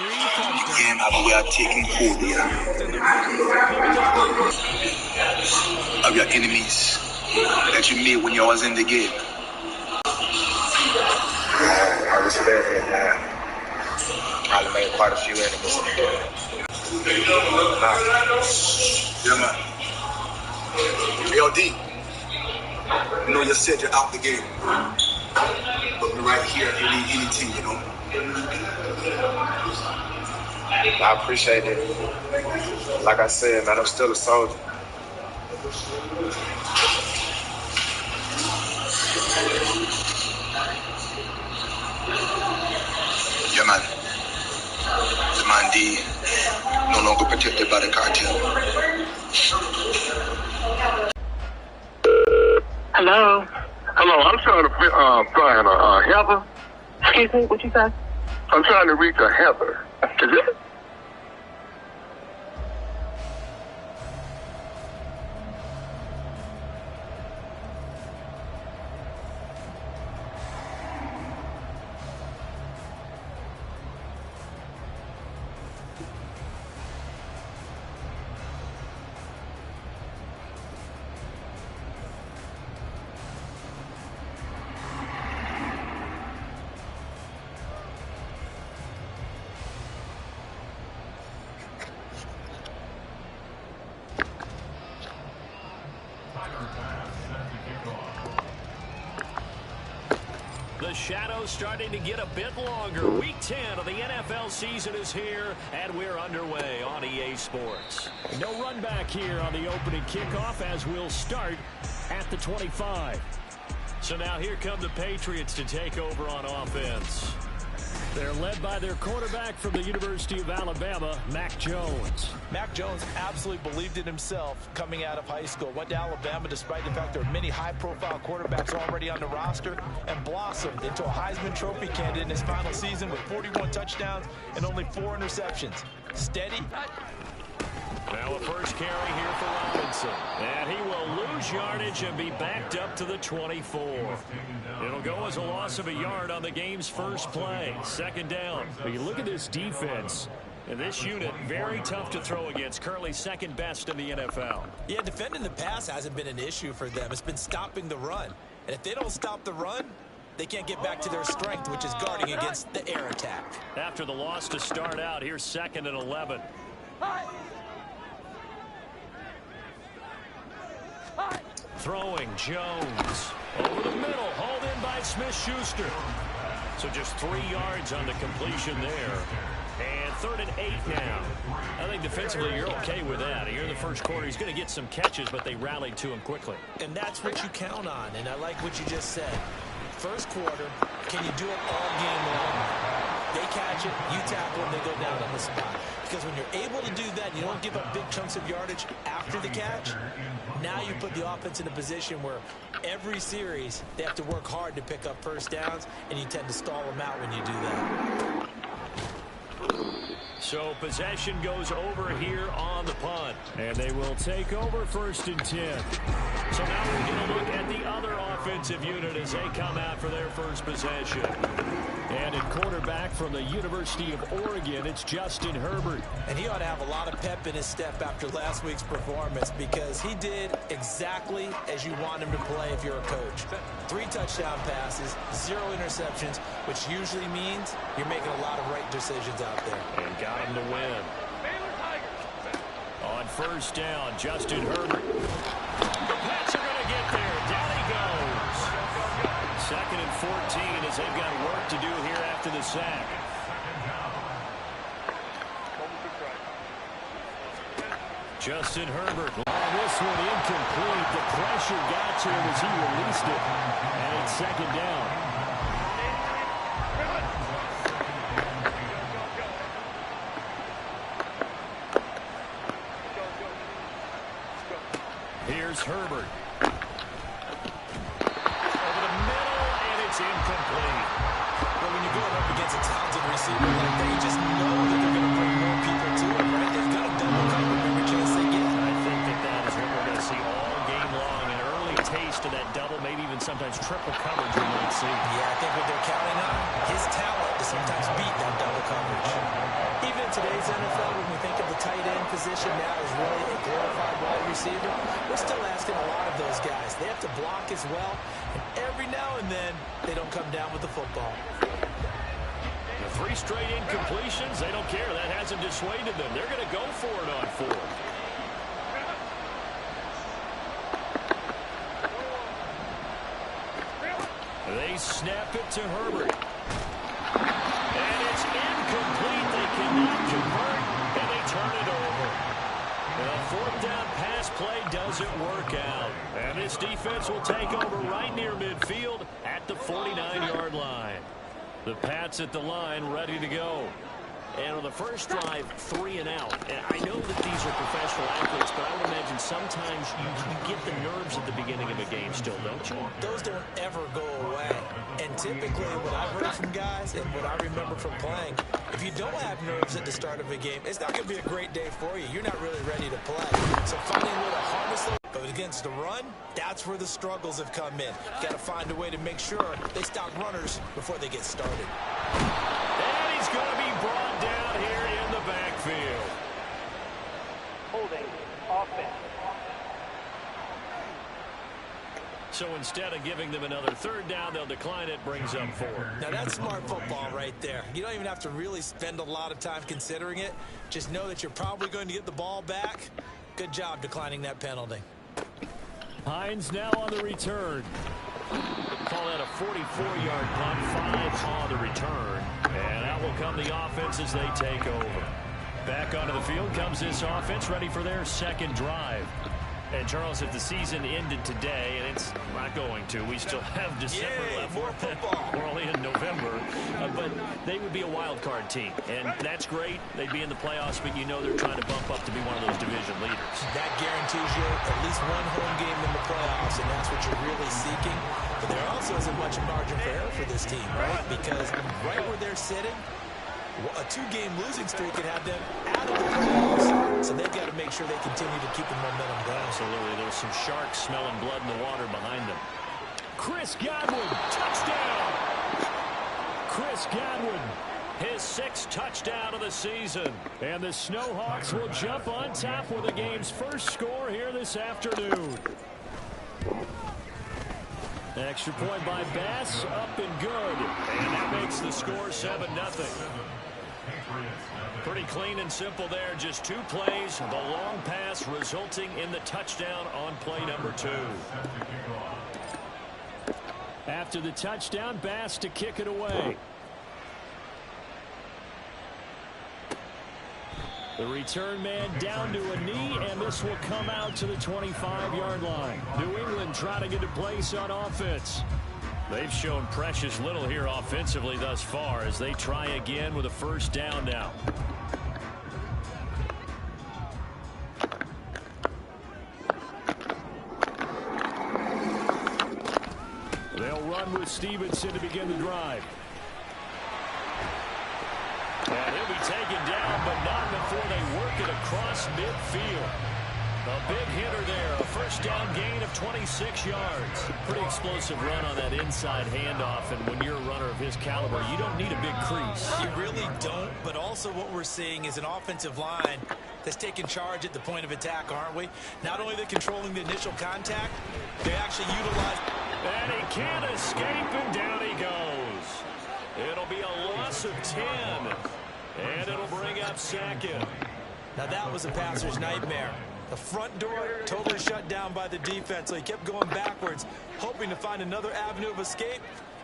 Yeah, man, we are taking hold here of your enemies that you made when you was in the game. I was there, man. I made quite a few enemies in the game. Yeah, man. LD, you know you said you're out the game, but we're right here if you need anything, you know. I appreciate it. Like I said, man, I'm still a soldier. Yeah, man. The man D no longer protected by the cartel. Hello. Hello, I'm trying to find a Heather. Excuse me, what you say? I'm trying to reach a Heather. Is it? The shadow's starting to get a bit longer. Week 10 of the NFL season is here, and we're underway on EA Sports. No run back here on the opening kickoff as we'll start at the 25. So now here come the Patriots to take over on offense. They're led by their quarterback from the University of Alabama, Mac Jones. Mac Jones absolutely believed in himself coming out of high school. Went to Alabama despite the fact there are many high-profile quarterbacks already on the roster and blossomed into a Heisman Trophy candidate in his final season with 41 touchdowns and only 4 interceptions. Steady. Now a first carry here for Robinson. And he will lose yardage and be backed up to the 24. It'll go as a loss of a yard on the game's first play. Second down. But you look at this defense. And this unit, very tough to throw against. Currently second best in the NFL. Yeah, defending the pass hasn't been an issue for them. It's been stopping the run. And if they don't stop the run, they can't get back to their strength, which is guarding against the air attack. After the loss to start out, here's 2nd and 11. Throwing Jones over the middle, hauled in by Smith-Schuster. So just 3 yards on the completion there. And 3rd and 8 now. I think defensively you're okay with that. Here in the first quarter, he's going to get some catches, but they rallied to him quickly. And that's what you count on, and I like what you just said. First quarter, can you do it all game long? They catch it, you tackle them, they go down on the spot. Because when you're able to do that, you don't give up big chunks of yardage after the catch. Now you put the offense in a position where every series they have to work hard to pick up first downs, and you tend to stall them out when you do that. So possession goes over here on the punt. And they will take over 1st and 10. So now we're going to look at the other offensive unit as they come out for their first possession. And at quarterback from the University of Oregon, it's Justin Herbert. And he ought to have a lot of pep in his step after last week's performance because he did exactly as you want him to play if you're a coach. 3 touchdown passes, 0 interceptions, which usually means you're making a lot of right decisions out there. And got him to win. On 1st down, Justin Herbert. The Pats are going to get there. Down he goes. 2nd and 14 as they've got work to do here after the sack. Justin Herbert. This one incomplete. The pressure got to him as he released it. And it's 2nd down. Here's Herbert. Over the middle, and it's incomplete. Well, when you're going up against a talented receiver like that, you just know that they're going to bring more people to him, right? They've got to double cover every chance they get. I think that is what we're going to see all game long. An early taste of that double, maybe even sometimes triple coverage we might see. Yeah, I think what they're counting on, his talent to sometimes beat that double coverage. in today's NFL, when we think of the tight end position now as really a glorified wide receiver, we're still asking a lot of those guys. They have to block as well, and every now and then they don't come down with the football. The 3 straight incompletions, they don't care. That hasn't dissuaded them. They're going to go for it on 4th. They snap it to Herbert. And it's incomplete. They cannot convert, and they turn it over. The 4th down pass play doesn't work out. And this defense will take over right near midfield at the 49-yard line. The Pats at the line ready to go. And on the first drive, 3 and out. And I know that these are professional athletes, but I would imagine sometimes you get the nerves at the beginning of a game still, don't you? Those don't ever go away. And typically what I've heard from guys and what I remember from playing, if you don't have nerves at the start of a game, it's not going to be a great day for you. You're not really ready to play. So finding a way to harness those. But against the run, that's where the struggles have come in. Got to find a way to make sure they stop runners before they get started. And he's going to be brought down here in the backfield. Holding. Offense. So instead of giving them another 3rd down, they'll decline it, brings up 4. Now that's smart football right there. You don't even have to really spend a lot of time considering it. Just know that you're probably going to get the ball back. Good job declining that penalty. Hines now on the return. Call that a 44-yard punt, 5 on the return. And out will come the offense as they take over. Back onto the field comes this offense, ready for their 2nd drive. And Charles, if the season ended today, and it's not going to, we still have December left. More football. We're only in November, but they would be a wild card team, and that's great. They'd be in the playoffs, but you know they're trying to bump up to be one of those division leaders. That guarantees you at least one home game in the playoffs, and that's what you're really seeking. But there also isn't much margin for error for this team, right? Because right where they're sitting, a 2-game losing streak could have them out of the playoffs. So they've got to make sure they continue to keep the momentum going. Absolutely. There's some sharks smelling blood in the water behind them. Chris Godwin, touchdown! Chris Godwin, his 6th touchdown of the season. And the Snowhawks will jump on top with the game's first score here this afternoon. Extra point by Bass, up and good. And that makes the score 7-0. Pretty clean and simple there. Just 2 plays. The long pass resulting in the touchdown on play number 2. After the touchdown, Bass to kick it away. The return man down to a knee, and this will come out to the 25-yard line. New England trying to get a place on offense. They've shown precious little here offensively thus far as they try again with a 1st down now. They'll run with Stevenson to begin the drive. And he'll be taken down, but not before they work it across midfield. A big hitter there, a 1st down gain of 26 yards. Pretty explosive run on that inside handoff, and when you're a runner of his caliber, you don't need a big crease. You really don't, but also what we're seeing is an offensive line that's taking charge at the point of attack, aren't we? Not only are they controlling the initial contact, they actually utilize... And he can't escape, and down he goes. It'll be a loss of 10, and it'll bring up 2nd. Now that was a passer's nightmare. The front door totally shut down by the defense, so he kept going backwards, hoping to find another avenue of escape.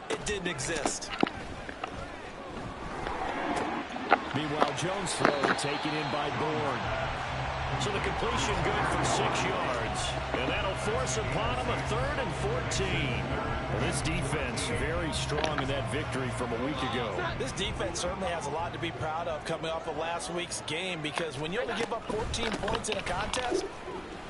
It didn't exist. Meanwhile, Jones' throw taken in by Bourne. So the completion good for 6 yards. And that'll force upon him a 3rd and 14. Well, this defense very strong in that victory from a week ago. This defense certainly has a lot to be proud of coming off of last week's game, because when you only give up 14 points in a contest,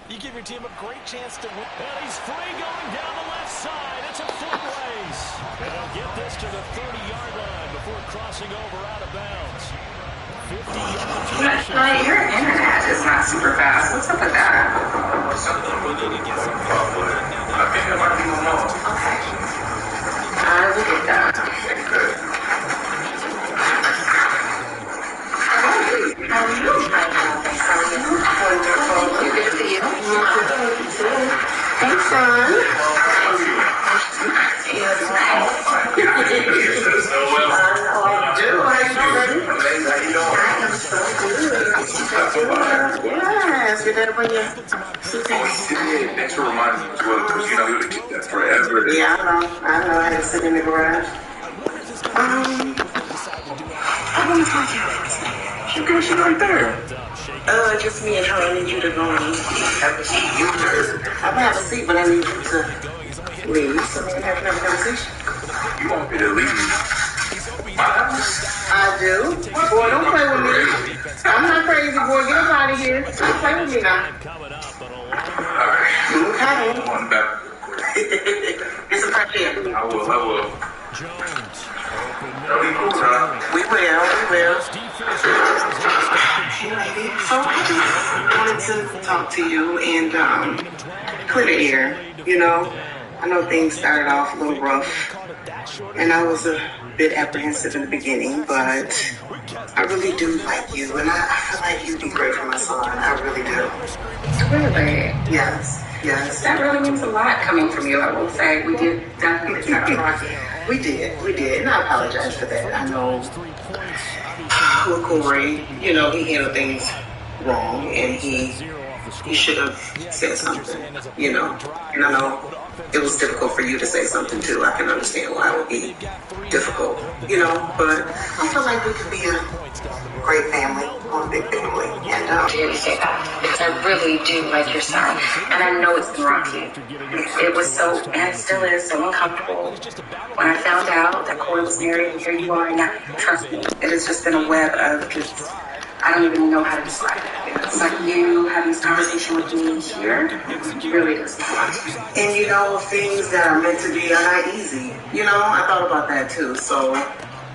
you give your team a great chance to win. And he's free going down the left side. It's a foot race. And they'll get this to the 30-yard line before crossing over out of bounds. 50 yards. Your internet is not super fast. What's up with that? We need to get some Okay. I will get that. son. Yes, ma'am. I do. How you doing? I am so good. Yes, you better bring your suitcase. Thanks for reminding me as well, because you know you would keep that forever. Yeah, I know. I had to sit in the garage. I want to talk to you. Girl, she's right there. Just me and her. I need you to go and have a seat. I'm gonna have a seat, but I need you to leave so we can have another conversation. You want me to leave my house? I do. Boy, don't play with me. I'm not crazy, boy. Get up out of here. Don't play with me now. Alright. Okay. Come on back. Get some fresh air. I will. Jones. We will. So I just wanted to talk to you and clear the air. You know, I know things started off a little rough, and I was a bit apprehensive in the beginning, but I really do like you, and I feel like you'd be great for my son. I really do. Really? Yes. That really means a lot coming from you, I will say. We did definitely start rocky. We did, and I apologize for that. I know with Corey, you know, he handled things wrong, and he should have said something, you know. And I know it was difficult for you to say something too. I can understand why it would be difficult, you know, but I feel like we could be a great family, one big family. And I hear you say that because I really do like your son, and I know it's been rocky. It was so, and it still is, so uncomfortable. When I found out that Corey was married, and here you are now, trust me, it has just been a web of just, I don't even know how to describe it. It's like you having this conversation with me here, really does mean a lot. And you know, things that are meant to be are not easy. You know, I thought about that too. So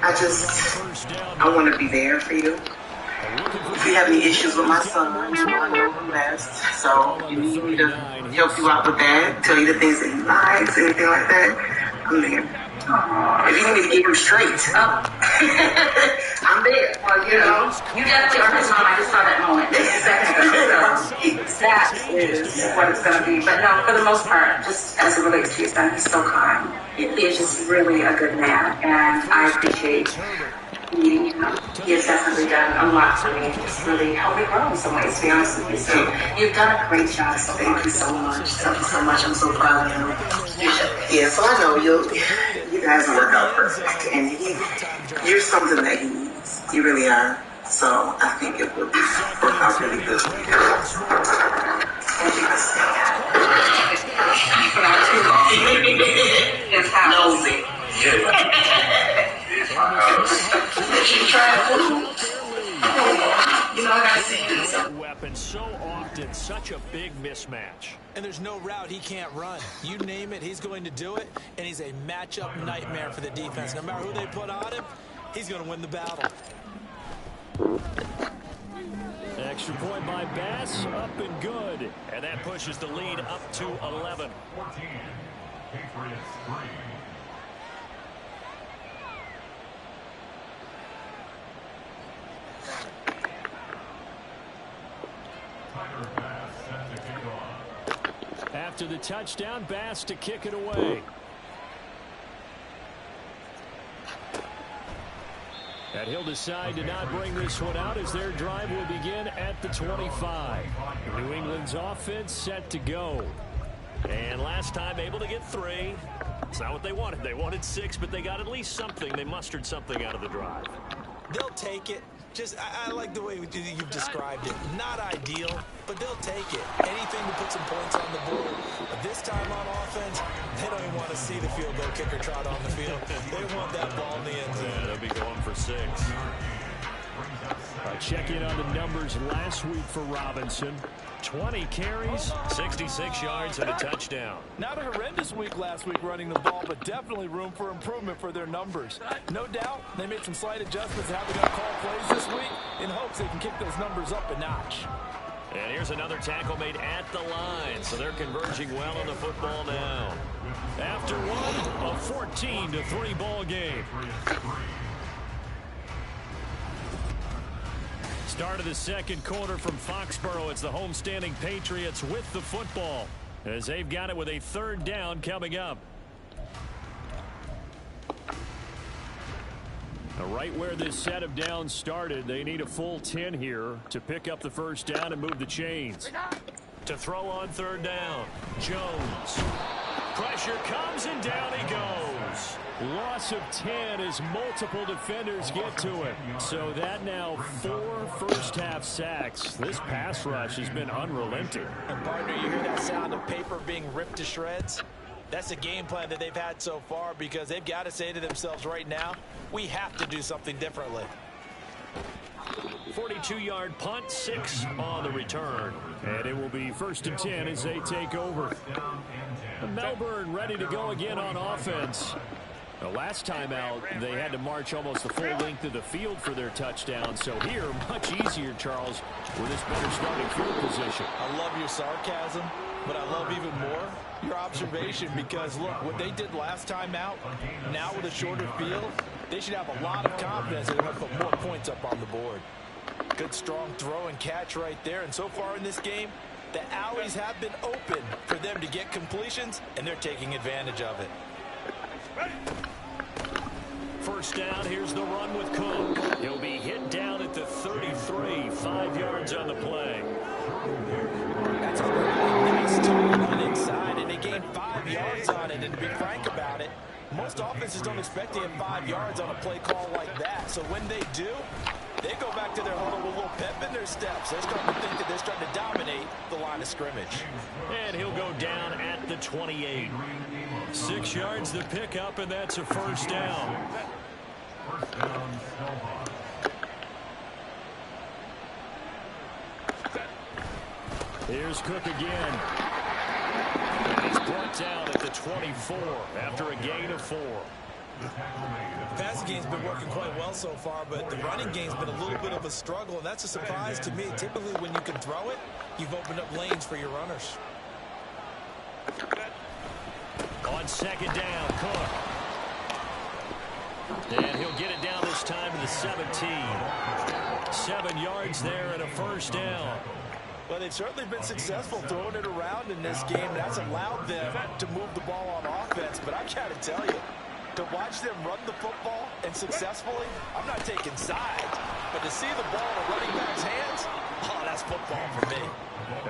I want to be there for you. If you have any issues with my son, you know, I know him best. So if you need me to help you out with that, tell you the things that he likes, anything like that, I'm there. If you need me to get him straight, I'm there. Well, you know, you definitely are his mom. I just saw that moment just a second ago. So that is what it's going to be. But no, for the most part, just as it relates to your son, he's so kind. He is just really a good man, and I appreciate meeting him. He has definitely done a lot for me. Just really helped me grow in some ways, to be honest with you. So you've done a great job. So thank you so much. Thank you so much. I'm so proud of you. Yeah, so I know you guys work out perfect, and you're something that he needs. You really are. So I think it would work out really good. Thank you. Weapon so often, such a big mismatch. And there's no route he can't run. You name it, he's going to do it, and he's a matchup nightmare for the defense. No matter who they put on him, he's going to win the battle. Extra point by Bass, up and good. And that pushes the lead up to 11. 14, Patriots 3. After the touchdown, Bass to kick it away. And he'll decide to not bring this one out as their drive will begin at the 25. New England's offense set to go. And last time able to get 3. It's not what they wanted. They wanted 6, but they got at least something. They mustered something out of the drive. They'll take it. Just, I like the way you've described it. Not ideal, but they'll take it. Anything to put some points on the board. But this time on offense, they don't even want to see the field goal kicker trot on the field. They want that ball in the end zone. Yeah, they'll be going for 6. Check in on the numbers last week for Robinson. 20 carries, 66 yards, and a touchdown. Not a horrendous week last week running the ball, but definitely room for improvement for their numbers. No doubt, they made some slight adjustments to how they're going to call plays this week in hopes they can kick those numbers up a notch. And here's another tackle made at the line, so they're converging well on the football now. After one, a 14-3 ball game. Start of the second quarter from Foxborough. It's the homestanding Patriots with the football. as they've got it with a 3rd down coming up. Right where this set of downs started, they need a full 10 here to pick up the 1st down and move the chains. To throw on 3rd down, Jones. Pressure comes and down he goes. Loss of 10 as multiple defenders get to him. So that now 4 first-half sacks. This pass rush has been unrelenting. And partner, you hear that sound of paper being ripped to shreds? That's the game plan that they've had so far, because they've got to say to themselves right now, we have to do something differently. 42-yard punt, 6 on the return. And it will be 1st and 10 as they take over. Melbourne ready to go again on offense. The last time out, they had to march almost the full length of the field for their touchdown. So here, much easier, Charles, with this better starting field position. I love your sarcasm, but I love even more your observation, because, look, what they did last time out, now with a shorter field, they should have a lot of confidence that they're going to put more points up on the board. Good, strong throw and catch right there. And so far in this game, the alleys have been open for them to get completions, and they're taking advantage of it. 1st down, here's the run with Cook. He'll be hit down at the 33, 5 yards on the play. That's a really nice total run inside, and they gained 5 yards on it. And to be frank about it, most offenses don't expect to get 5 yards on a play call like that. So when they do, they go back to their huddle with a little pep in their steps. They're starting to think that they're starting to dominate the line of scrimmage. And he'll go down at the 28. 6 yards the pickup, and that's a 1st down. Here's Cook again. And he's brought down at the 24 after a gain of 4. The passing game's been working quite well so far, but the running game's been a little bit of a struggle, and that's a surprise to me. Typically, when you can throw it, you've opened up lanes for your runners. On 2nd down, Cook. And he'll get it down this time to the 17. 7 yards there and a 1st down. Well, they've certainly been successful throwing it around in this game. That's allowed them to move the ball on offense. But I got to tell you, to watch them run the football and successfully, I'm not taking sides. But to see the ball in a running back's hands, oh, that's football for me.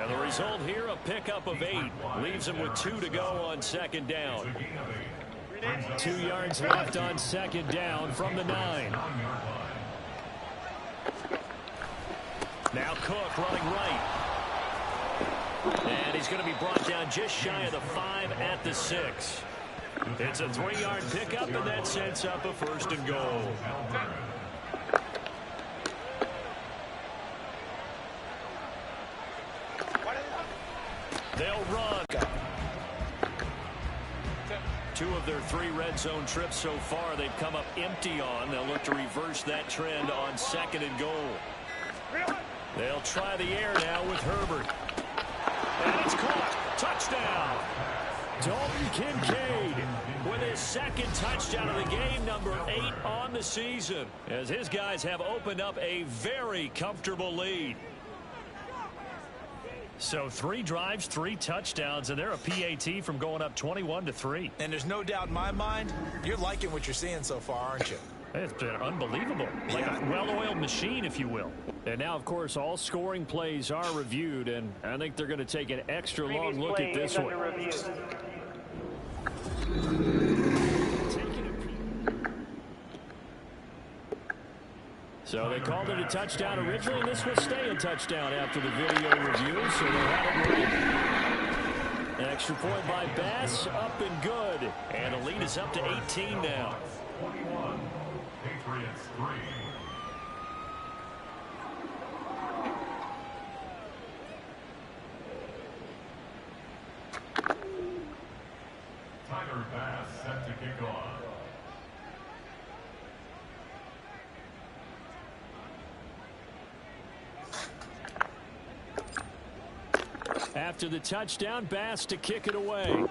And the result here, a pickup of 8. Leaves them with 2 to go on 2nd down. 2 yards left on 2nd down from the 9. Now Cook running right. And he's going to be brought down just shy of the 5 at the 6. It's a 3-yard pickup, and that sets up a 1st and goal. They'll run. 2 of their 3 red zone trips so far they've come up empty on. They'll look to reverse that trend on 2nd and goal. They'll try the air now with Herbert. And it's caught. Touchdown. Dalton Kincaid with his 2nd touchdown of the game, number 8 on the season, as his guys have opened up a very comfortable lead. So 3 drives, 3 touchdowns, and they're a PAT from going up 21-3. And there's no doubt in my mind, you're liking what you're seeing so far, aren't you? It's been unbelievable. Like a well-oiled machine, if you will. And now, of course, all scoring plays are reviewed, and I think they're going to take an extra long look at this one. So they called it a touchdown originally, and this will stay a touchdown after the video review, so they have it right. An extra point by Bass, up and good. And the lead is up to 18 now. 21, Patriots 3. Tyler Bass set to kick off. After the touchdown, Bass to kick it away.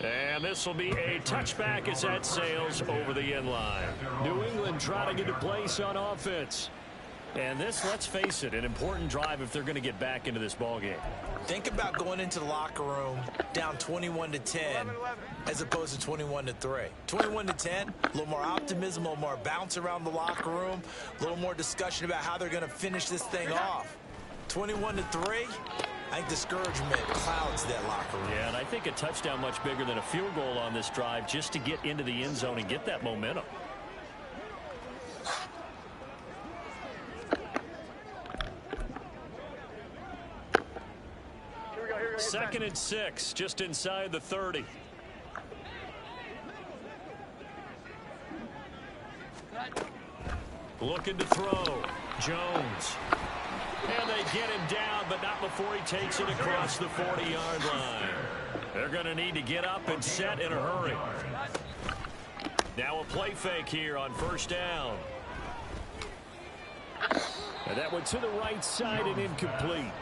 And this will be a touchback as that sails over the end line. New England trying to get a place on offense. And this, let's face it, an important drive if they're going to get back into this ballgame. Think about going into the locker room down 21-10 as opposed to 21-3. 21-10, a little more optimism, a little more bounce around the locker room, a little more discussion about how they're going to finish this thing off. 21-3, I think discouragement clouds that locker room. Yeah, and I think a touchdown much bigger than a field goal on this drive just to get into the end zone and get that momentum. Second and 6, just inside the 30. Looking to throw. Jones. And they get him down, but not before he takes it across the 40-yard line. They're going to need to get up and set in a hurry. Now a play fake here on first down. And that went to the right side and incomplete.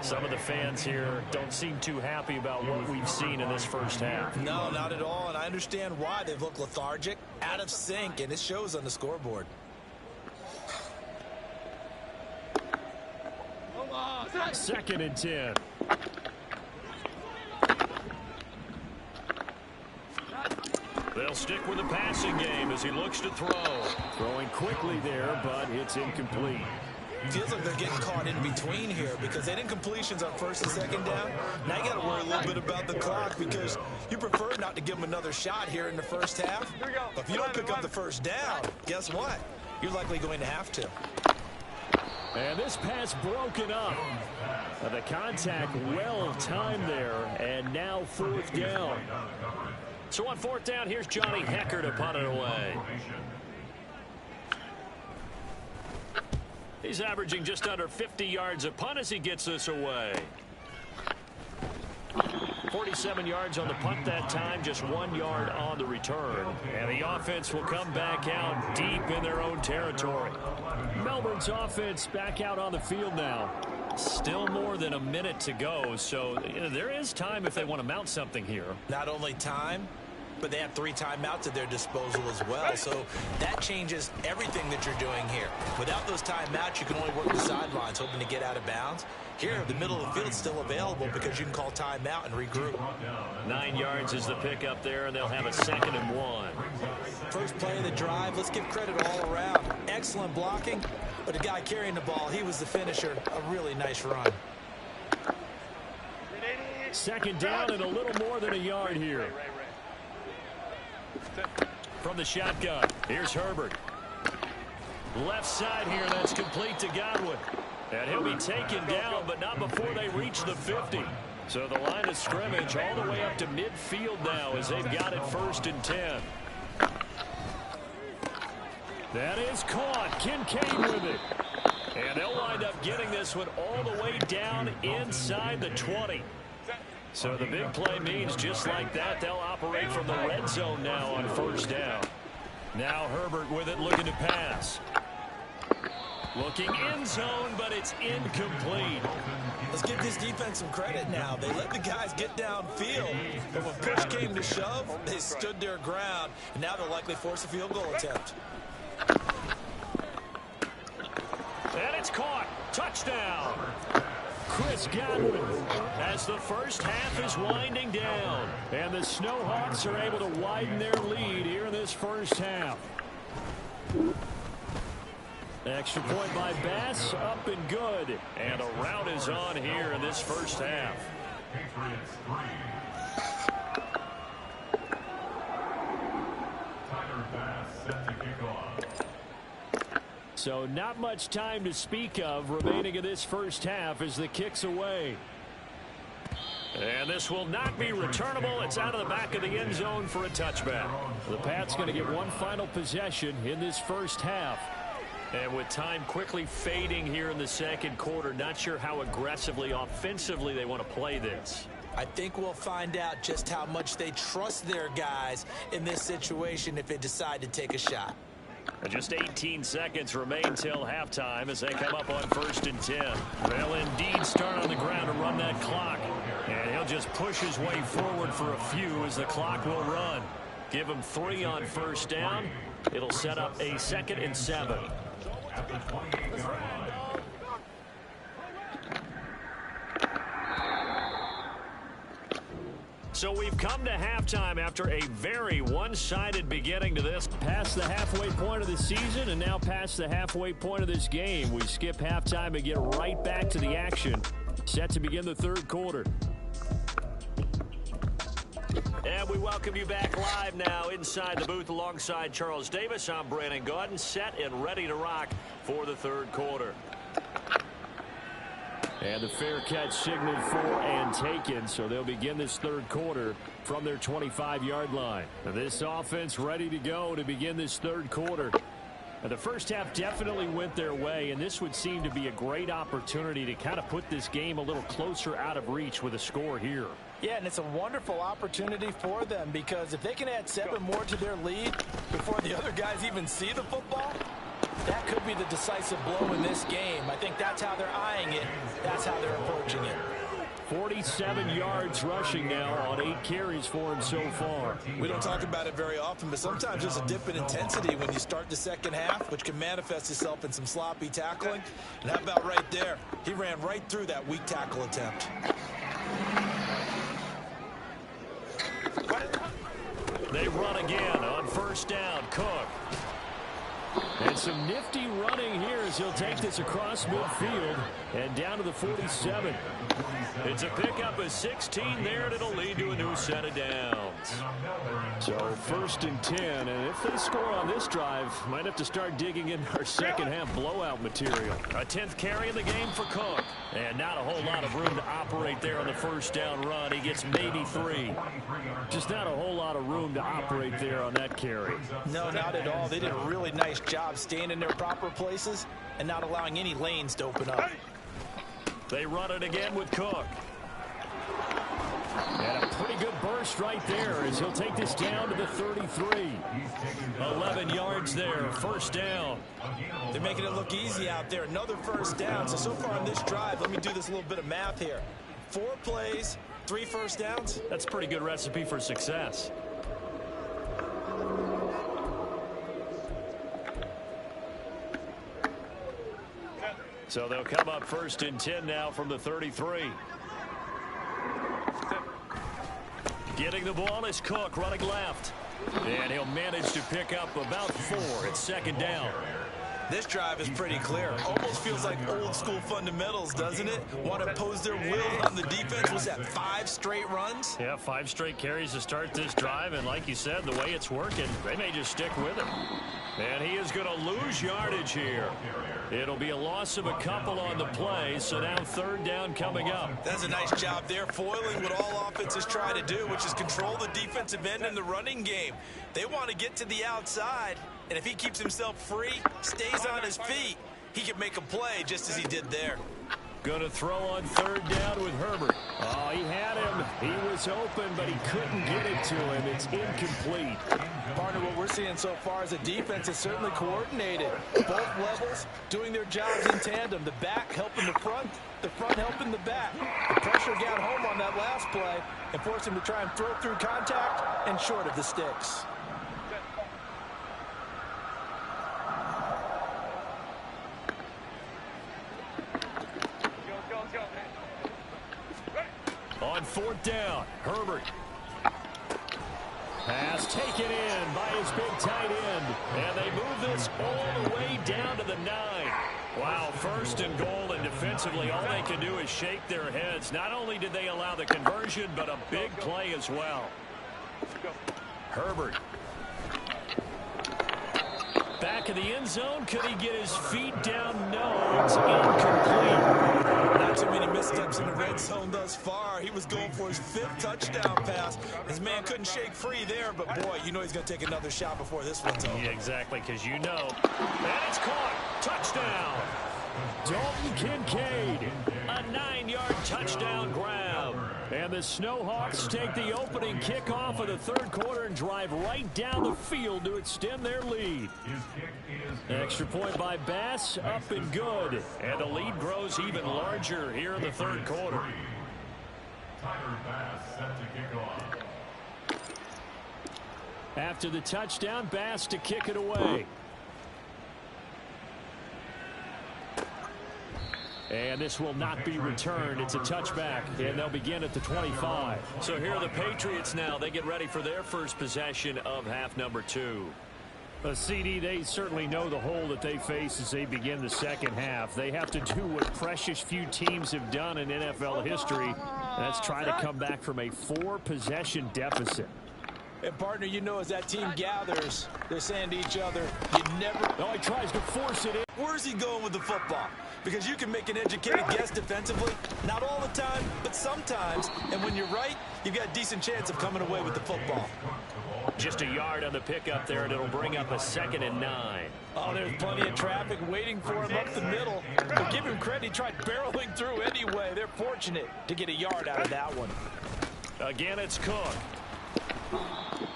Some of the fans here don't seem too happy about what we've seen in this first half. No, not at all, and I understand why. They've looked lethargic, out of sync, and it shows on the scoreboard. Second and 10. They'll stick with the passing game as he looks to throw. Throwing quickly there, but it's incomplete. Feels like they're getting caught in between here because they didn't incompletions on first and second down. Now you got to worry a little bit about the clock because you prefer not to give them another shot here in the first half. But if you don't pick up the first down, guess what? You're likely going to have to. And this pass broken up. The contact well timed there, and now fourth down. So on fourth down, here's Johnny Hekker to punt it away. He's averaging just under 50 yards a punt as he gets this away. 47 yards on the punt that time, just 1 yard on the return. And the offense will come back out deep in their own territory. Melbourne's offense back out on the field now. Still more than a minute to go, so there is time if they want to mount something here. Not only time, but they have 3 timeouts at their disposal as well. So that changes everything that you're doing here. Without those timeouts, you can only work the sidelines, hoping to get out of bounds. Here, the middle of the field is still available because you can call timeout and regroup. 9 yards is the pickup there, and they'll have a 2nd and 1. First play of the drive, let's give credit all around. Excellent blocking, but the guy carrying the ball, he was the finisher. A really nice run. Second down and a little more than a yard here. From the shotgun, here's Herbert. Left side here, that's complete to Godwin. And he'll be taken down, but not before they reach the 50. So the line of scrimmage all the way up to midfield now as they've got it 1st and 10. That is caught. Kincaid with it. And they'll wind up getting this one all the way down inside the 20. So the big play means just like that, they'll operate from the red zone now on first down. Now Herbert with it, looking to pass. Looking end zone, but it's incomplete. Let's give this defense some credit now. They let the guys get downfield, but when push came to shove, they stood their ground, and now they'll likely force a field goal attempt. And it's caught. Touchdown. Chris Godwin as the first half is winding down. And the Snowhawks are able to widen their lead here in this first half. Extra point by Bass, up and good. And a rout is on here in this first half. Patriots 3. Tyler Bass set to kick off. So not much time to speak of remaining in this first half as the kick's away. And this will not be returnable. It's out of the back of the end zone for a touchback. The Pats going to get one final possession in this first half. And with time quickly fading here in the second quarter, not sure how aggressively, offensively they want to play this. I think we'll find out just how much they trust their guys in this situation if they decide to take a shot. And just 18 seconds remain till halftime as they come up on 1st and 10. They'll indeed start on the ground to run that clock. And he'll just push his way forward for a few as the clock will run. Give him 3 on first down. It'll set up a 2nd and 7. at the 28-yard line. So we've come to halftime after a very one-sided beginning to this. Past the halfway point of the season and now past the halfway point of this game. We skip halftime and get right back to the action. Set to begin the third quarter. And we welcome you back live now inside the booth alongside Charles Davis. I'm Brandon Gaudin, set and ready to rock for the third quarter. And the fair catch signaled for and taken, so they'll begin this third quarter from their 25-yard line. This offense ready to go to begin this third quarter. The first half definitely went their way, and this would seem to be a great opportunity to kind of put this game a little closer out of reach with a score here. Yeah, and it's a wonderful opportunity for them because if they can add 7 more to their lead before the other guys even see the football, that could be the decisive blow in this game. I think that's how they're eyeing it. That's how they're approaching it. 47 yards rushing now on 8 carries for him so far. We don't talk about it very often, but sometimes there's a dip in intensity when you start the second half, which can manifest itself in some sloppy tackling. And how about right there? He ran right through that weak tackle attempt. They run again on first down. Cook. And some nifty running here as he'll take this across midfield and down to the 47. It's a pickup of 16 there, and it'll lead to a new set of downs. So first and 10, and if they score on this drive, might have to start digging in our second half blowout material. A 10th carry in the game for Cook. And not a whole lot of room to operate there on the first down run. He gets maybe 3. Just not a whole lot of room to operate there on that carry. No, not at all. They did a really nice job staying in their proper places and not allowing any lanes to open up. They run it again with Cook. And a pretty good burst right there as he'll take this down to the 33. 11 yards there, first down. They're making it look easy out there. Another first down. So far on this drive, let me do this little bit of math here. 4 plays, 3 first downs. That's a pretty good recipe for success. So they'll come up first and 10 now from the 33. Getting the ball is Cook running left. And he'll manage to pick up about 4. It's second down. This drive is pretty clear. Almost feels like old school fundamentals, doesn't it? Want to impose their will on the defense. Was that 5 straight runs? Yeah, 5 straight carries to start this drive. And like you said, the way it's working, they may just stick with it. And he is going to lose yardage here. It'll be a loss of a couple on the play, so now third down coming up. That's a nice job there, foiling what all offenses try to do, which is control the defensive end in the running game. They want to get to the outside, and if he keeps himself free, stays on his feet, he can make a play just as he did there. Going to throw on third down with Herbert. Oh, he had him. He was open, but he couldn't get it to him. It's incomplete. Partner, what we're seeing so far is the defense is certainly coordinated. Both levels doing their jobs in tandem. The back helping the front helping the back. The pressure got home on that last play and forced him to try and throw through contact and short of the sticks. On fourth down, Herbert. Pass taken in by his big tight end. And they move this all the way down to the 9. Wow, first and goal, and defensively all they can do is shake their heads. Not only did they allow the conversion, but a big play as well. Herbert. Back in the end zone. Could he get his feet down? No, it's incomplete. Not too many missteps in the red zone thus far. He was going for his 5th touchdown pass. His man couldn't shake free there, but boy, you know he's going to take another shot before this one's over. Yeah, exactly, because you know. And it's caught. Touchdown. Dalton Kincaid. A 9-yard touchdown grab. And the Snowhawks take the opening kickoff of the third quarter and drive right down the field to extend their lead. Extra point by Bass, up and good. And the lead grows even larger here in the third quarter. Tyler Bass set to kick off. After the touchdown, Bass to kick it away. And this will not be returned. It's a touchback, and they'll begin at the 25. So here are the Patriots now. They get ready for their first possession of half number 2. CD, they certainly know the hole that they face as they begin the second half. They have to do what precious few teams have done in NFL history, and that's try to come back from a 4-possession deficit. And, partner, you know, as that team gathers, they're saying to each other, you never... Oh, he tries to force it in. Where's he going with the football? Because you can make an educated guess defensively. Not all the time, but sometimes. And when you're right, you've got a decent chance of coming away with the football. Just a yard on the pickup there, and it'll bring up a 2nd and 9. Oh, there's plenty of traffic waiting for him up the middle. But give him credit, he tried barreling through anyway. They're fortunate to get a yard out of that one. Again, it's Cook.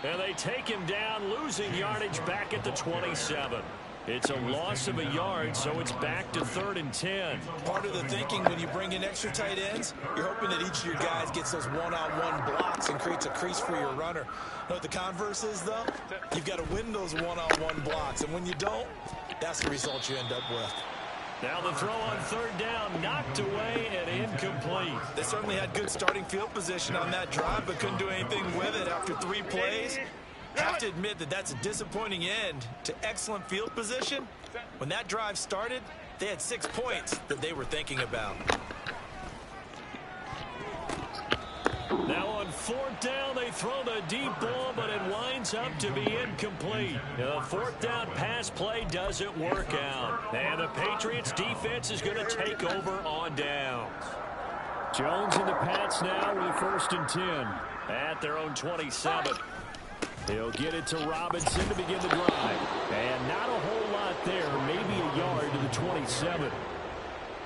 And they take him down, losing yardage back at the 27. It's a loss of a yard, so it's back to 3rd and 10. Part of the thinking when you bring in extra tight ends, you're hoping that each of your guys gets those one-on-one blocks and creates a crease for your runner. You know what the converse is, though? You've got to win those one-on-one blocks, and when you don't, that's the result you end up with. Now the throw on 3rd down, knocked away and incomplete. They certainly had good starting field position on that drive, but couldn't do anything with it after 3 plays. Have to admit that that's a disappointing end to excellent field position. When that drive started, they had 6 points that they were thinking about. Now on 4th down, they throw the deep ball, but it winds up to be incomplete. The 4th down pass play doesn't work out. And the Patriots defense is going to take over on downs. Jones and the Pats now with 1st and 10 at their own 27. He'll get it to Robinson to begin the drive. And not a whole lot there, maybe a yard to the 27.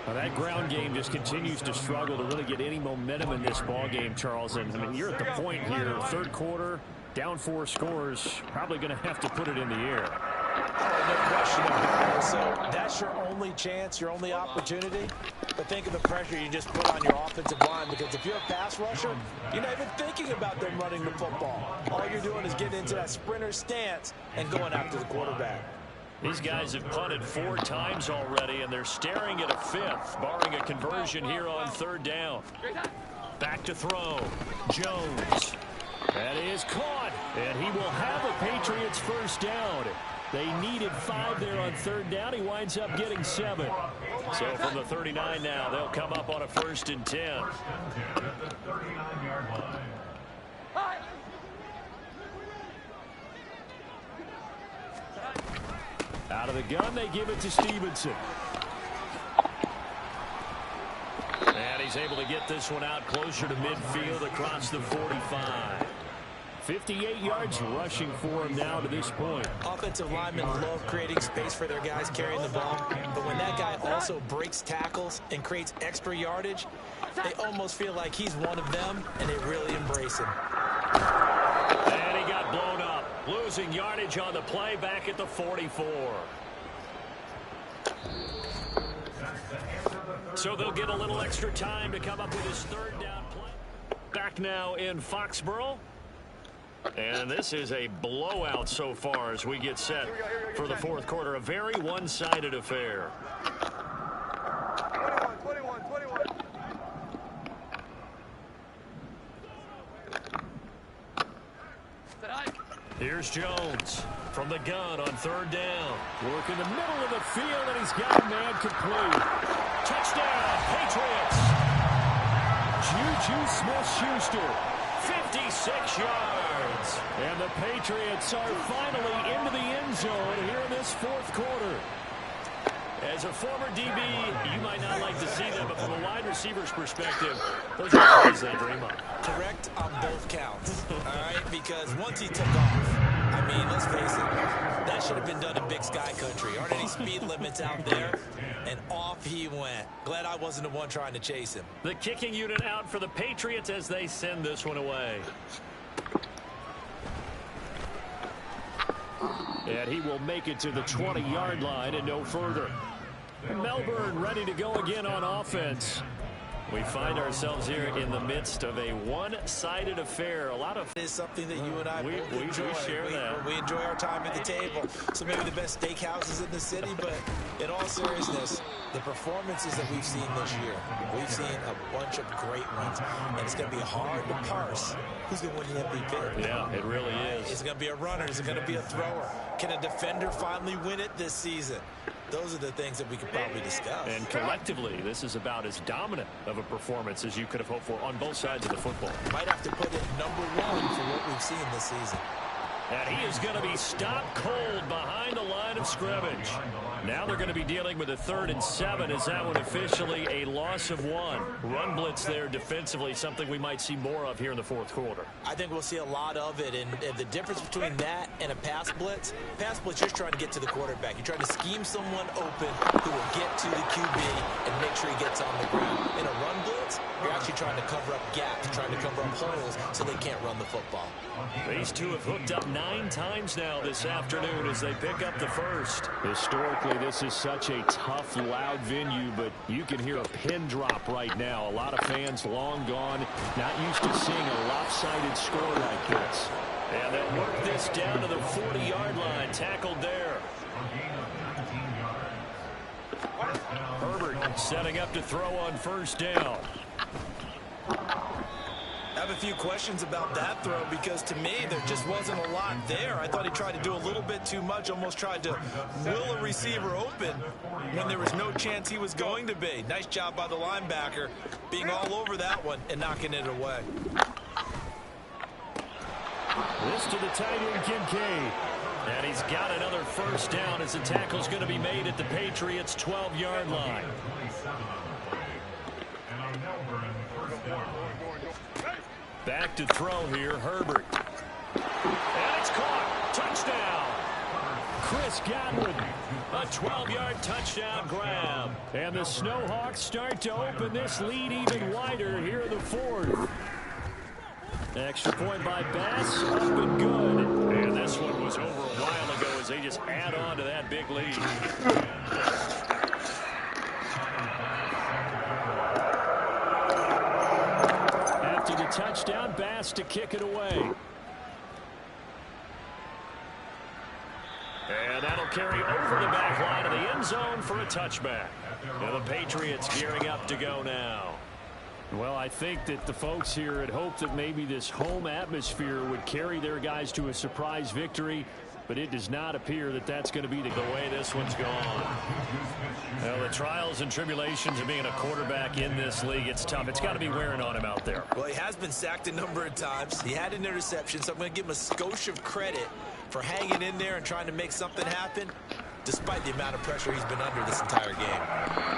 Well, that ground game just continues to struggle to really get any momentum in this ball game, Charles. And I mean, you're at the point here, 3rd quarter, down 4 scores, probably going to have to put it in the air. Oh, no question about it. So that's your only chance, your only opportunity. But think of the pressure you just put on your offensive line, because if you're a pass rusher, you're not even thinking about them running the football. All you're doing is getting into that sprinter stance and going after the quarterback. These guys have punted 4 times already, and they're staring at a 5th, barring a conversion here on 3rd down. Back to throw. Jones. That is caught, and he will have a Patriots 1st down. They needed 5 there on 3rd down. He winds up getting 7. So from the 39 now, they'll come up on a 1st and 10. Out of the gun, they give it to Stevenson. And he's able to get this one out closer to midfield across the 45. 58 yards rushing for him now to this point. Offensive linemen love creating space for their guys carrying the ball, but when that guy also breaks tackles and creates extra yardage, they almost feel like he's one of them, and they really embrace him. And he got blown up, losing yardage on the play back at the 44. So they'll get a little extra time to come up with his 3rd down play. Back now in Foxborough. And this is a blowout so far as we get set for the 4th quarter. A very one-sided affair. 21. Here's Jones from the gun on 3rd down. Work in the middle of the field, and he's got a man complete. Touchdown, Patriots. Juju Smith-Schuster, 56 yards. And the Patriots are finally into the end zone here in this 4th quarter. As a former DB, you might not like to see them, but from a wide receiver's perspective, those are plays they dream of. Correct on both counts, all right? Because once he took off, I mean, let's face it, that should have been done in Big Sky Country. Aren't any speed limits out there? And off he went. Glad I wasn't the one trying to chase him. The kicking unit out for the Patriots as they send this one away. And he will make it to the 20-yard line and no further. Melbourne ready to go again on offense. We find ourselves here in the midst of a one-sided affair. A lot of it is something that you and I we enjoy. We share that. We enjoy our time at the table. So maybe the best steakhouses in the city, but in all seriousness, the performances that we've seen this year, we've seen a bunch of great ones, and it's going to be hard to parse who's going to win the MVP. Yeah, it really is. Is it going to be a runner? Is it going to be a thrower? Can a defender finally win it this season? Those are the things that we could probably discuss. And collectively, this is about as dominant of a performance as you could have hoped for on both sides of the football. Might have to put it #1 for what we've seen this season. And he is going to be stopped cold behind the line of scrimmage. Now they're going to be dealing with a 3rd and 7. Is that one officially a loss of 1? Run blitz there defensively, something we might see more of here in the 4th quarter. I think we'll see a lot of it. And the difference between that and a pass blitz, you're just trying to get to the quarterback. You're trying to scheme someone open who will get to the QB and make sure he gets on the ground. In a run blitz, you're actually trying to cover up gaps, trying to cover up holes so they can't run the football. These two have hooked up 9 times now this afternoon as they pick up the first. Historically, this is such a tough, loud venue, but you can hear a pin drop right now. A lot of fans long gone, not used to seeing a lopsided score like this. And they'll work this down to the 40-yard line. Tackled there. Herbert setting up to throw on 1st down. I have a few questions about that throw because to me there just wasn't a lot there. I thought he tried to do a little bit too much, almost tried to will a receiver open when there was no chance he was going to be. Nice job by the linebacker being all over that one and knocking it away. This to the tight end, Kincaid. And he's got another 1st down as the tackle's going to be made at the Patriots' 12-yard line. Back to throw here, Herbert. And it's caught. Touchdown. Chris Godwin. A 12-yard touchdown grab. And the Snowhawks start to open this lead even wider here in the 4th. Extra point by Bass, up and good. And this one was over a while ago as they just add on to that big lead. After the touchdown, Bass to kick it away. And that'll carry over the back line of the end zone for a touchback. And the Patriots gearing up to go now. Well, I think that the folks here had hoped that maybe this home atmosphere would carry their guys to a surprise victory, but it does not appear that that's going to be the way this one's gone. Well, the trials and tribulations of being a quarterback in this league, it's tough. It's got to be wearing on him out there. Well, he has been sacked a number of times. He had an interception, so I'm going to give him a skosh of credit for hanging in there and trying to make something happen, despite the amount of pressure he's been under this entire game.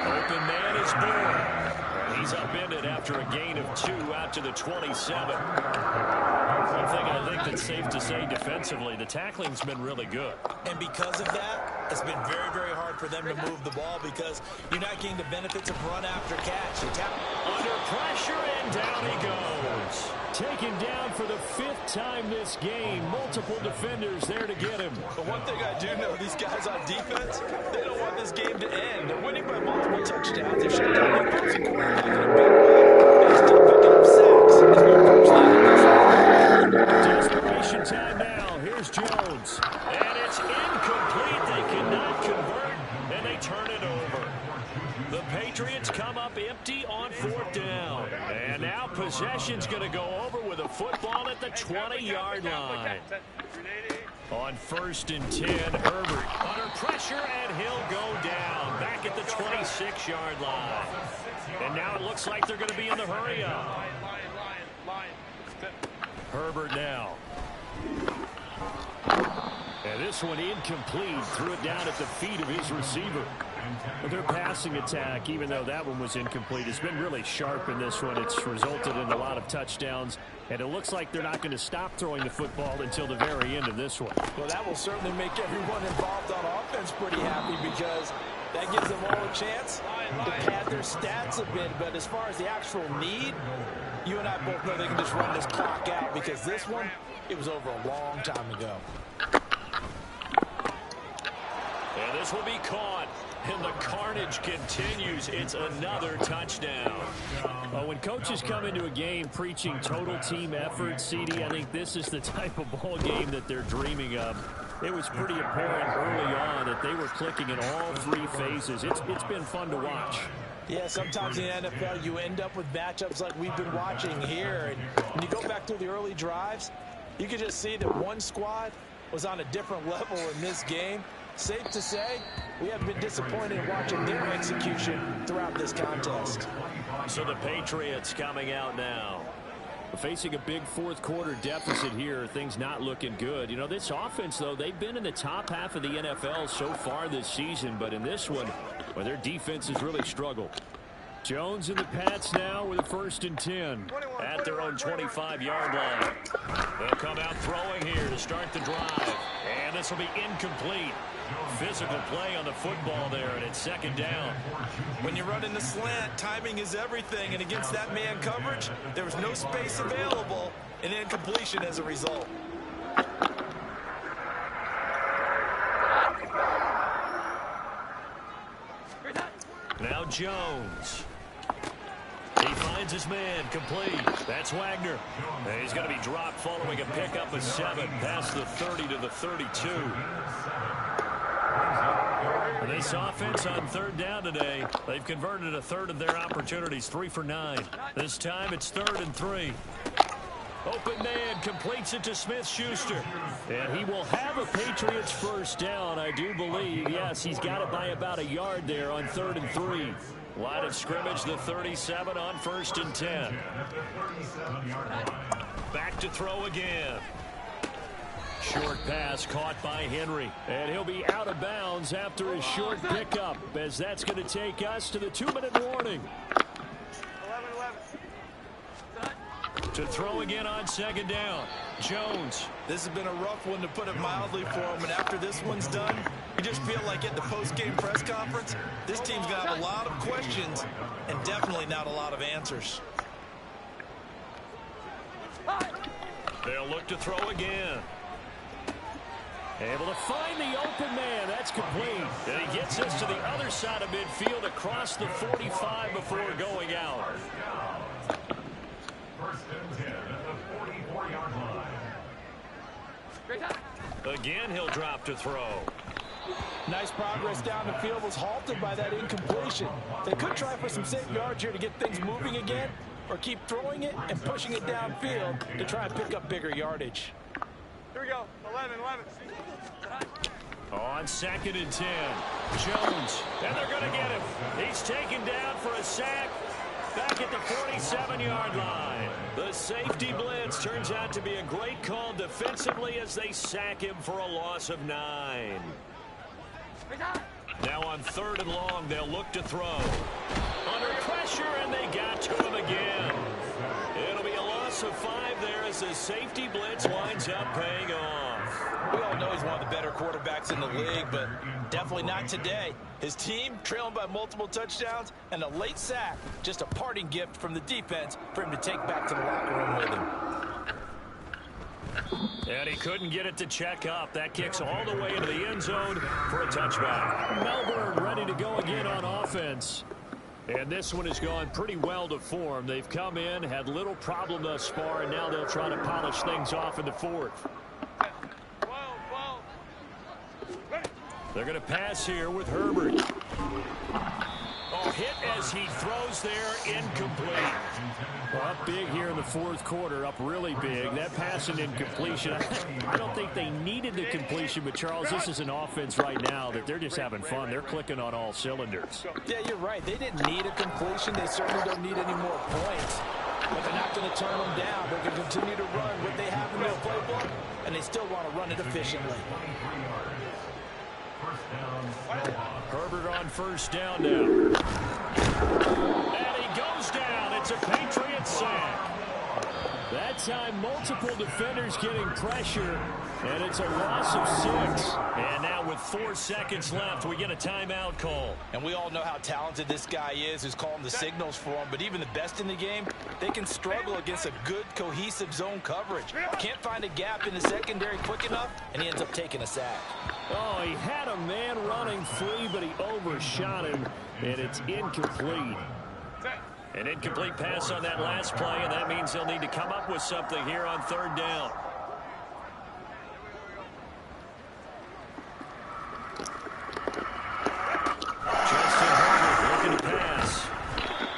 Open man is born. He's upended after a gain of 2 out to the 27. One thing I think that's safe to say defensively, the tackling's been really good. And because of that, it's been very, very hard for them to move the ball because you're not getting the benefits of run after catch. Under pressure, and down he goes. Taken down for the 5th time this game. Multiple defenders there to get him. But one thing I do know, these guys on defense, they don't want this game to end. They're winning by multiple touchdowns. They've shut down the opposing quarterback in a big way. They're still picking up sacks. As we approach that. Desperation time now. Here's Jones. And it's incomplete. They cannot convert, and they turn it over. The Patriots come up empty on 4th down. And now possession's going to go over with a football at the 20-yard line. On 1st and 10, Herbert under pressure, and he'll go down back at the 26-yard line. And now it looks like they're going to be in the hurry-up. Herbert now. And this one incomplete. Threw it down at the feet of his receiver. But their passing attack, even though that one was incomplete, has been really sharp in this one. It's resulted in a lot of touchdowns. And it looks like they're not going to stop throwing the football until the very end of this one. Well, that will certainly make everyone involved on offense pretty happy because that gives them all a chance to pad their stats a bit. But as far as the actual need, you and I both know they can just run this clock out because this one, it was over a long time ago. And And this will be caught. And the carnage continues. It's another touchdown. When coaches come into a game preaching total team effort, CD, I think this is the type of ball game that they're dreaming of. It was pretty apparent early on that they were clicking in all three phases. It's been fun to watch. Yeah, sometimes in the NFL you end up with matchups like we've been watching here. And when you go back through the early drives, you can just see that one squad was on a different level in this game. Safe to say, we have been disappointed in watching their execution throughout this contest. So the Patriots coming out now. Facing a big fourth quarter deficit here, things not looking good. You know, this offense, though, they've been in the top half of the NFL so far this season, but in this one, well, their defense has really struggled. Jones and the Pats now with a 1st and 10 at their own 25-yard line. They'll come out throwing here to start the drive, and this will be incomplete. Physical play on the football there, and it's 2nd down. When you're running the slant, timing is everything, and against that man coverage, there was no space available, and incompletion as a result. Now Jones. He finds his man, complete. That's Wagner. And he's going to be dropped following a pickup of 7 past the 30 to the 32. This offense on 3rd down today, they've converted a third of their opportunities, 3 for 9. This time it's 3rd and 3. Open man completes it to Smith-Schuster. And he will have a Patriots 1st down, I do believe. Yes, he's got it by about a yard there on 3rd and 3. Line of scrimmage, the 37 on 1st and 10. Back to throw again. Short pass caught by Henry. And he'll be out of bounds after his short pickup, as that's going to take us to the 2-minute warning. To throw again on 2nd down. Jones. This has been a rough one, to put it mildly, for him. And after this one's done, you just feel like at the post-game press conference, this team's got a lot of questions and definitely not a lot of answers. They'll look to throw again. Able to find the open man. That's complete. And he gets us to the other side of midfield across the 45 before going out. 1st and 10 at the 44-yard line. Again, he'll drop to throw. Nice progress down the field, was halted by that incompletion. They could try for some safe yards here to get things moving again, or keep throwing it and pushing it downfield to try and pick up bigger yardage. Here we go. 11. On 2nd and 10. Jones. And they're going to get him. He's taken down for a sack. Back at the 47-yard line. The safety blitz turns out to be a great call defensively as they sack him for a loss of 9. Now on 3rd and long, they'll look to throw. Under pressure, and they got to him again. It'll be a loss of 5 there as the safety blitz winds up paying off. We all know he's one of the better quarterbacks in the league, but definitely not today. His team trailing by multiple touchdowns, and a late sack, just a parting gift from the defense for him to take back to the locker room with him. And he couldn't get it to check up. That kicks all the way into the end zone for a touchback. Melbourne ready to go again on offense. And this one has gone pretty well to form. They've come in, had little problem thus far, and now they'll try to polish things off in the 4th. They're going to pass here with Herbert. Oh, hit as he throws there, incomplete. Well, up big here in the 4th quarter, up really big. That pass and incompletion. I don't think they needed the completion, but Charles, this is an offense right now that they're just having fun. They're clicking on all cylinders. Yeah, you're right. They didn't need a completion. They certainly don't need any more points. But they're not going to turn them down. They're going to continue to run what they have in their playbook, and they still want to run it efficiently. Herbert on 1st down now. And he goes down. It's a Patriots sack. That time, multiple defenders getting pressure, and it's a loss of 6. And now with 4 seconds left, we get a timeout call. And we all know how talented this guy is who's calling the signals for him, but even the best in the game, they can struggle against a good, cohesive zone coverage. Can't find a gap in the secondary quick enough, and he ends up taking a sack. Oh, he had a man running free, but he overshot him, and it's incomplete. An incomplete pass on that last play, and that means they'll need to come up with something here on 3rd down. Justin Herbert looking to pass.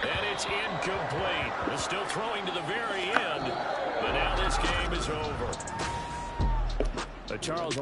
And it's incomplete. They're still throwing to the very end, but now this game is over. Charles